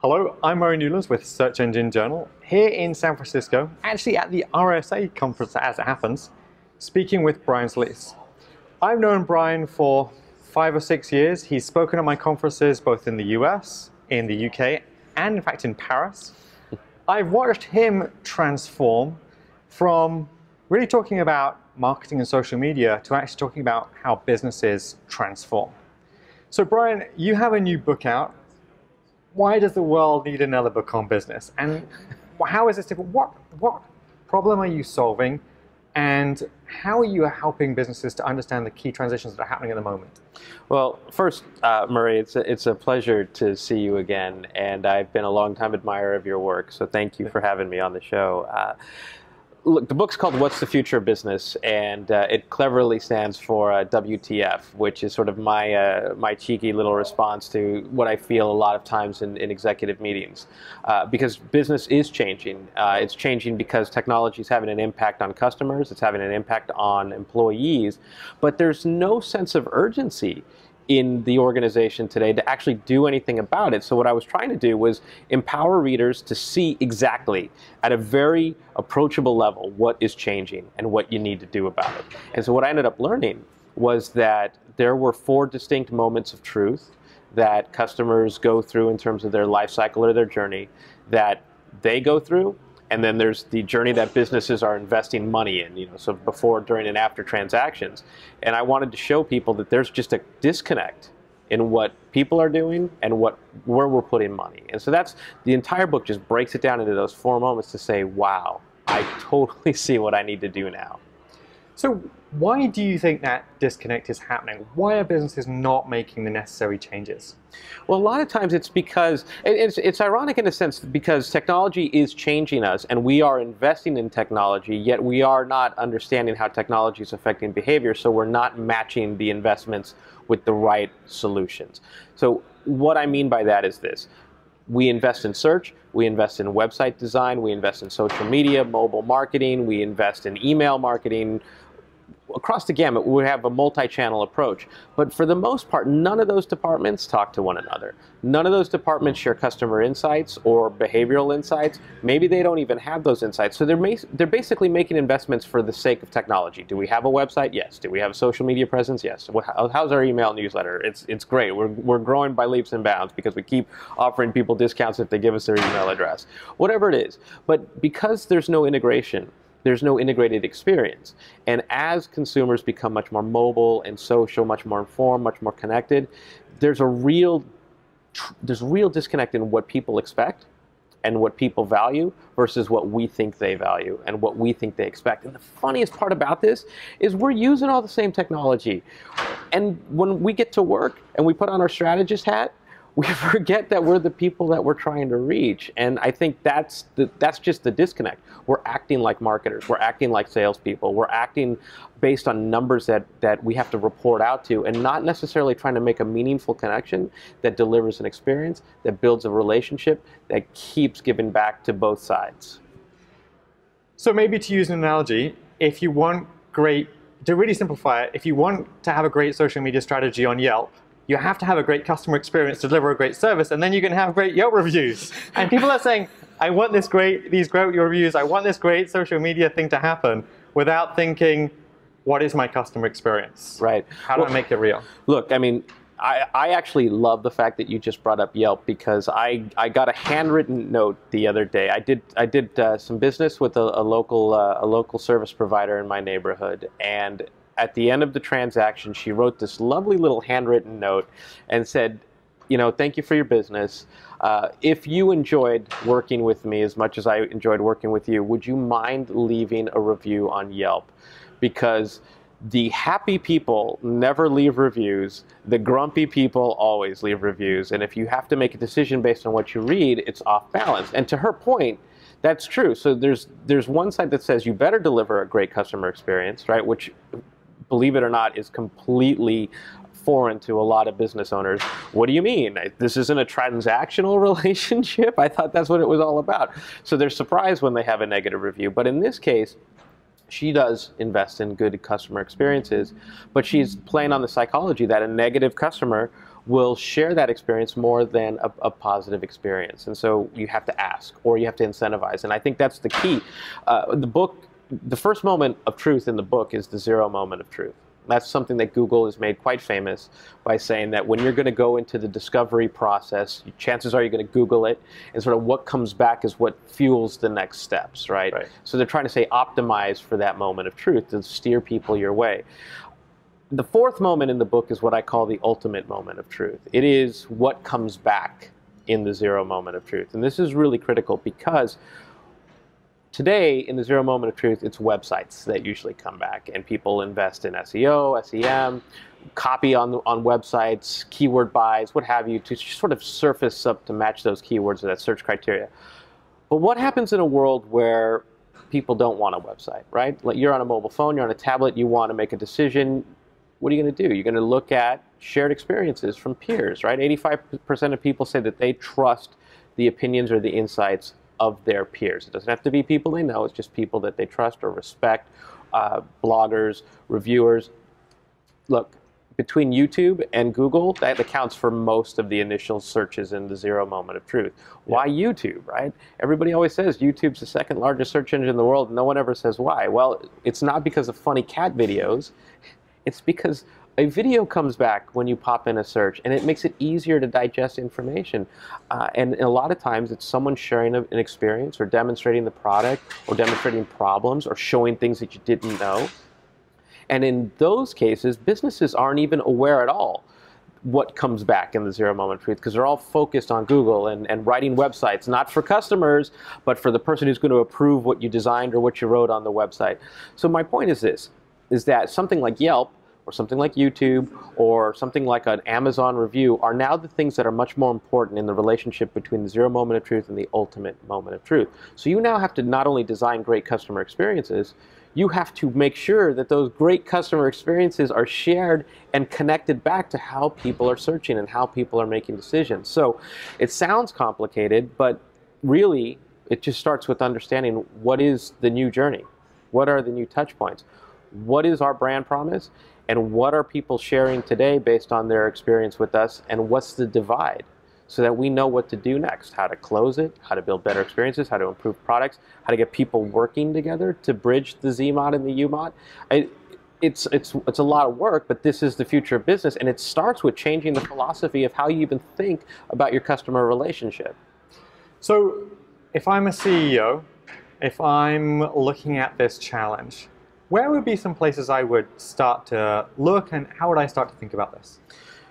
Hello, I'm Murray Newlands with Search Engine Journal, here in San Francisco, actually at the RSA conference as it happens, speaking with Brian Solis. I've known Brian for 5 or 6 years. He's spoken at my conferences both in the US, in the UK, and in fact in Paris. I've watched him transform from really talking about marketing and social media to actually talking about how businesses transform. So Brian, you have a new book out. Why does the world need another book on business? And how is this different? What problem are you solving? And how are you helping businesses to understand the key transitions that are happening at the moment? Well, first, Murray, it's a pleasure to see you again. And I've been a long-time admirer of your work. So thank you for having me on the show. Look, the book's called What's the Future of Business? And it cleverly stands for WTF, which is sort of my cheeky little response to what I feel a lot of times in executive meetings. Because business is changing. It's changing because technology is having an impact on customers. It's having an impact on employees. But there's no sense of urgency in the organization today to actually do anything about it. So what I was trying to do was empower readers to see exactly at a very approachable level what is changing and what you need to do about it. And so what I ended up learning was that there were 4 distinct moments of truth that customers go through in terms of their life cycle or their journey that they go through. And then there's the journey that businesses are investing money in, so before, during, and after transactions. And I wanted to show people that there's just a disconnect in what people are doing and where we're putting money. And so the entire book just breaks it down into those 4 moments to say, wow, I totally see what I need to do now. So why do you think that disconnect is happening? Why are businesses not making the necessary changes? Well, a lot of times it's because, it's ironic in a sense, because technology is changing us and we are investing in technology, yet we are not understanding how technology is affecting behavior, so we're not matching the investments with the right solutions. So what I mean by that is this. We invest in search, we invest in website design, we invest in social media, mobile marketing, we invest in email marketing. Across the gamut, we have a multi-channel approach. But for the most part, none of those departments talk to one another. None of those departments share customer insights or behavioral insights. Maybe they don't even have those insights. So they're basically making investments for the sake of technology. Do we have a website? Yes. Do we have a social media presence? Yes. How's our email newsletter? It's great. We're growing by leaps and bounds because we keep offering people discounts if they give us their email address. Whatever it is. But because there's no integration, there's no integrated experience. And as consumers become much more mobile and social, much more informed, much more connected, there's a real disconnect in what people expect and what people value versus what we think they value and what we think they expect. And the funniest part about this is we're using all the same technology. And when we get to work and we put on our strategist hat, we forget that we're the people that we're trying to reach. And I think that's just the disconnect. We're acting like marketers. We're acting like salespeople. We're acting based on numbers that we have to report out to and not necessarily trying to make a meaningful connection that delivers an experience, that builds a relationship, that keeps giving back to both sides. So maybe to use an analogy, if you want to really simplify it, if you want to have a great social media strategy on Yelp, you have to have a great customer experience to deliver a great service, and then you can have great Yelp reviews. And people are saying, I want these great reviews, I want this great social media thing to happen, without thinking, what is my customer experience? Right. How do I make it real? Look, I mean, I actually love the fact that you just brought up Yelp because I got a handwritten note the other day. I did some business with a local service provider in my neighborhood, and at the end of the transaction, she wrote this lovely little handwritten note and said, thank you for your business. If you enjoyed working with me as much as I enjoyed working with you, would you mind leaving a review on Yelp? Because the happy people never leave reviews. The grumpy people always leave reviews. And if you have to make a decision based on what you read, it's off balance. And to her point, that's true. So there's one side that says you better deliver a great customer experience, right? Which, believe it or not, is completely foreign to a lot of business owners. What do you mean? This isn't a transactional relationship? I thought that's what it was all about. So they're surprised when they have a negative review. But in this case, she does invest in good customer experiences, but she's playing on the psychology that a negative customer will share that experience more than a positive experience. And so you have to ask, or you have to incentivize. And I think that's the key. The first moment of truth in the book is the zero moment of truth. That's something that Google has made quite famous by saying that when you're going to go into the discovery process, chances are you're going to Google it, and sort of what comes back is what fuels the next steps, right? So they're trying to say optimize for that moment of truth to steer people your way. The fourth moment in the book is what I call the ultimate moment of truth. It is what comes back in the zero moment of truth. And this is really critical because today, in the zero moment of truth, it's websites that usually come back, and people invest in SEO, SEM, copy on websites, keyword buys, what have you, to sort of surface up to match those keywords or that search criteria. But what happens in a world where people don't want a website, right? Like you're on a mobile phone, you're on a tablet, you want to make a decision. What are you going to do? You're going to look at shared experiences from peers, right? 85% of people say that they trust the opinions or the insights of their peers. It doesn't have to be people they know, it's just people that they trust or respect, bloggers, reviewers. Look, between YouTube and Google, that accounts for most of the initial searches in the zero moment of truth. Why YouTube, right? Everybody always says YouTube's the second largest search engine in the world. No one ever says why. Well, it's not because of funny cat videos. It's because a video comes back when you pop in a search, and it makes it easier to digest information. And a lot of times it's someone sharing an experience or demonstrating the product or demonstrating problems or showing things that you didn't know. And in those cases, businesses aren't even aware at all what comes back in the zero moment of truth, because they're all focused on Google and writing websites, not for customers, but for the person who's going to approve what you designed or what you wrote on the website. So my point is this, is that something like Yelp or something like YouTube or something like an Amazon review are now the things that are much more important in the relationship between the zero moment of truth and the ultimate moment of truth. So you now have to not only design great customer experiences, you have to make sure that those great customer experiences are shared and connected back to how people are searching and how people are making decisions. So it sounds complicated, but really it just starts with understanding what is the new journey, what are the new touch points, what is our brand promise, and what are people sharing today based on their experience with us, and what's the divide, so that we know what to do next, how to close it, how to build better experiences, how to improve products, how to get people working together to bridge the ZMod and the UMod. It's a lot of work, but this is the future of business, and it starts with changing the philosophy of how you even think about your customer relationship. So if I'm a CEO, if I'm looking at this challenge, where would be some places I would start to look, and how would I start to think about this?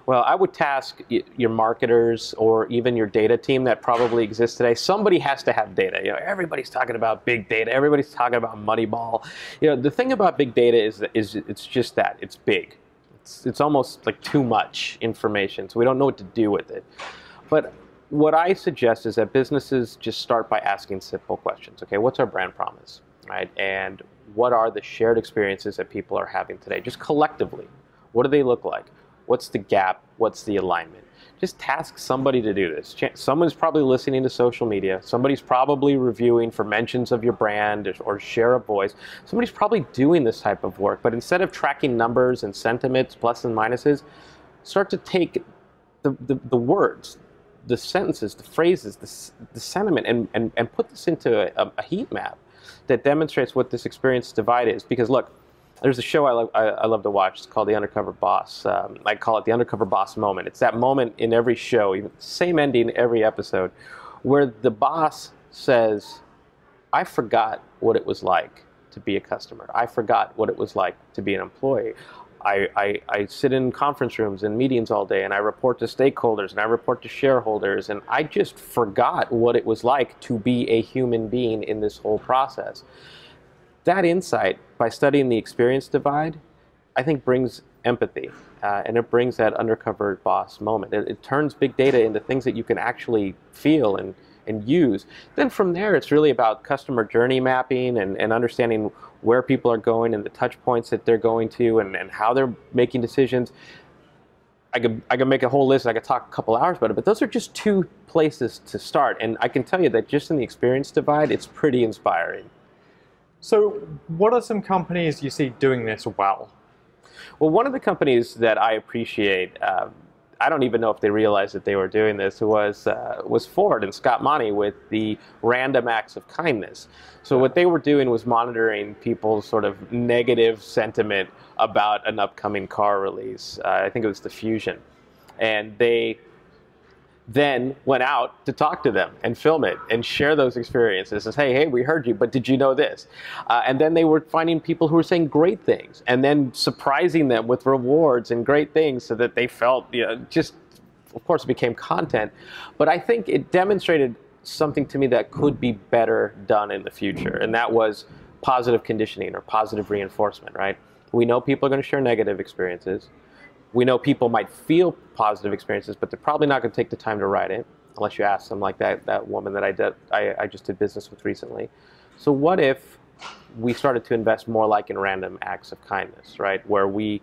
Well, I would task your marketers or even your data team that probably exists today. Somebody has to have data. You know, everybody's talking about big data. Everybody's talking about Moneyball. You know, the thing about big data is it's just that it's big. It's almost like too much information, so we don't know what to do with it. But what I suggest is that businesses just start by asking simple questions. Okay, what's our brand promise, right? And what are the shared experiences that people are having today, just collectively? What do they look like? What's the gap? What's the alignment? Just task somebody to do this. Someone's probably listening to social media. Somebody's probably reviewing for mentions of your brand or share of voice. Somebody's probably doing this type of work, but instead of tracking numbers and sentiments, plus and minuses, start to take the words, the sentences, the phrases, the sentiment, and put this into a heat map that demonstrates what this experience divide is. Because look, there's a show I love to watch. It's called The Undercover Boss. I call it the Undercover Boss moment. It's that moment in every show, even same ending every episode, where the boss says, I forgot what it was like to be a customer. I forgot what it was like to be an employee. I sit in conference rooms and meetings all day, and I report to stakeholders, and I report to shareholders, and I just forgot what it was like to be a human being in this whole process. That insight, by studying the experience divide, I think brings empathy, and it brings that undercover boss moment. It turns big data into things that you can actually feel and use. Then from there, it's really about customer journey mapping and understanding where people are going and the touch points that they're going to and how they're making decisions. I could make a whole list. I could talk a couple hours about it, but those are just two places to start. And I can tell you that just in the experience divide, it's pretty inspiring. So what are some companies you see doing this well? Well, one of the companies that I appreciate, I don't even know if they realized that they were doing this, was Ford and Scott Monty with the random acts of kindness. So what they were doing was monitoring people's sort of negative sentiment about an upcoming car release. I think it was the Fusion. And they then went out to talk to them and film it and share those experiences and say, hey, we heard you, but did you know this? And then they were finding people who were saying great things and then surprising them with rewards and great things so that they felt, just, of course, it became content. But I think it demonstrated something to me that could be better done in the future, and that was positive conditioning or positive reinforcement, right? We know people are going to share negative experiences. We know people might feel positive experiences, but they're probably not going to take the time to write it, unless you ask them, like that woman that I just did business with recently. So what if we started to invest more like in random acts of kindness, right? Where we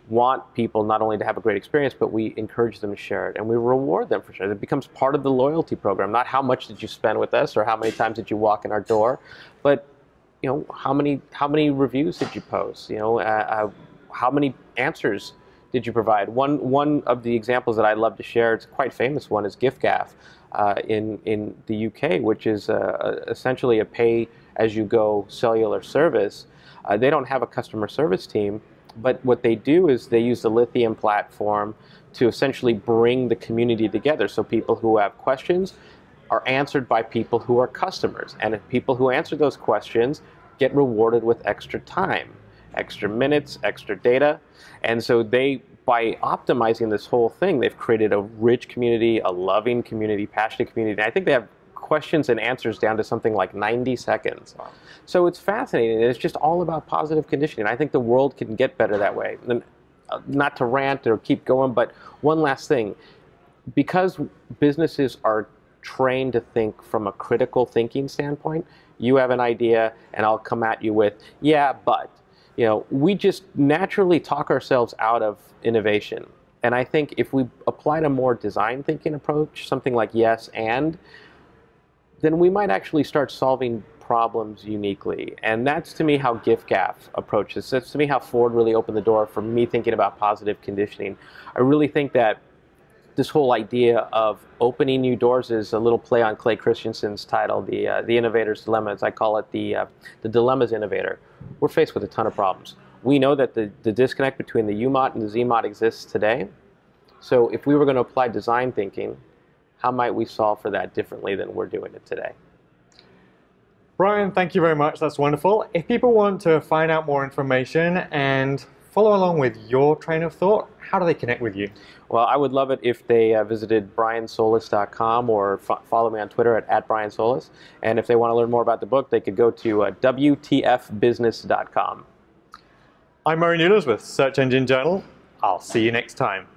want people not only to have a great experience, but we encourage them to share it, and we reward them for sharing it. It becomes part of the loyalty program, not how much did you spend with us or how many times did you walk in our door, but how many reviews did you post? How many answers did you provide? One of the examples that I love to share, it's a quite famous one, is giffgaff in the UK, which is essentially a pay-as-you-go cellular service. They don't have a customer service team, but what they do is they use the Lithium platform to essentially bring the community together. So people who have questions are answered by people who are customers. And if people who answer those questions get rewarded with extra time, extra minutes, extra data. And so by optimizing this whole thing, they've created a rich community, a loving community, passionate community. And I think they have questions and answers down to something like 90 seconds. Wow. So it's fascinating. It's just all about positive conditioning. I think the world can get better that way. And not to rant or keep going, but one last thing. Because businesses are trained to think from a critical thinking standpoint, you have an idea and I'll come at you with, yeah, but. We just naturally talk ourselves out of innovation. And I think if we applied a more design thinking approach, something like yes and, then we might actually start solving problems uniquely. And that's to me how giffgaff approaches. That's to me how Ford really opened the door for me thinking about positive conditioning. I really think that this whole idea of opening new doors is a little play on Clay Christensen's title, The Innovator's Dilemma, as I call it, the Dilemma's Innovator. We're faced with a ton of problems. We know that the disconnect between the U-Mod and the Z-Mod exists today. So if we were going to apply design thinking, how might we solve for that differently than we're doing it today? Brian, thank you very much. That's wonderful. If people want to find out more information and follow along with your train of thought, how do they connect with you? Well, I would love it if they visited briansolis.com or follow me on Twitter at Brian Solis. And if they want to learn more about the book, they could go to WTFbusiness.com. I'm Murray Newlands with Search Engine Journal. I'll see you next time.